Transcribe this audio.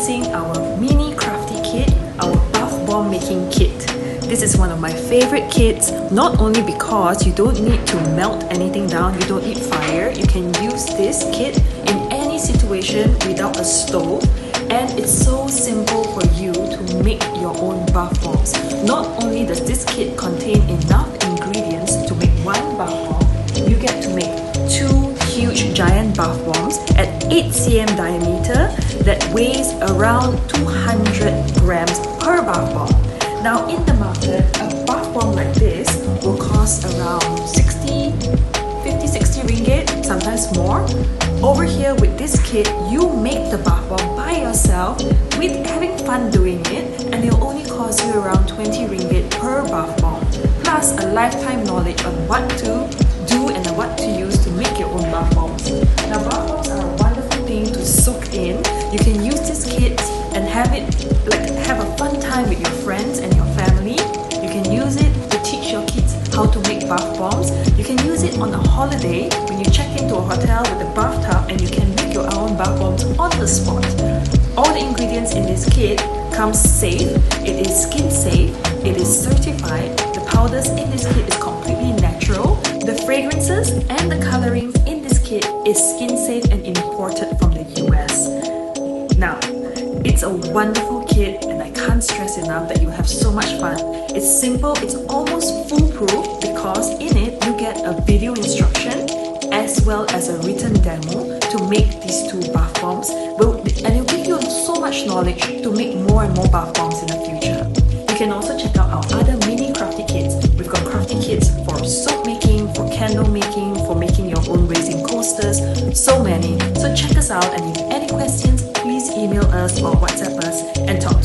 introducing our Mini Crafti-Kit, our bath bomb making kit. This is one of my favorite kits, not only because you don't need to melt anything down, you don't need fire. You can use this kit in any situation without a stove, and it's so simple for you to make your own bath bombs. Not only does this kit contain enough ingredients to make one bath bomb, you get to make two huge giant bath bombs at 8 cm diameter that weighs around 200 grams per bath bomb. Now in the market, a bath bomb like this will cost around 50-60 ringgit, sometimes more. Over here with this kit, you make the bath bomb by yourself with having fun doing it, and it'll only cost you around 20 ringgit per bath bomb, plus a lifetime knowledge on what to do and what to use to make your own bath bombs. Now bath bombs are a wonderful thing to soak in. You can use this kit and have a fun time with your friends and your family. You can use it to teach your kids how to make bath bombs. You can use it on a holiday when you check into a hotel with a bathtub and you can make your own bath bombs on the spot. All the ingredients in this kit comes safe. It is skin safe. It is certified. The powders in this kit is completely natural. The fragrances and the colorings in this kit is skin safe and imported from the US. Now, it's a wonderful kit and I can't stress enough that you have so much fun. It's simple, it's almost foolproof because in it you get a video instruction as well as a written demo to make these two bath bombs, and it'll give you so much knowledge to make more and more bath bombs in the future. You can also check out our other Mini Crafti kits. We've got Crafti kits for soap making, for candle making, for making your own resin coasters, so many. So check us out, and if you have any questions, please email us or WhatsApp us and talk to us.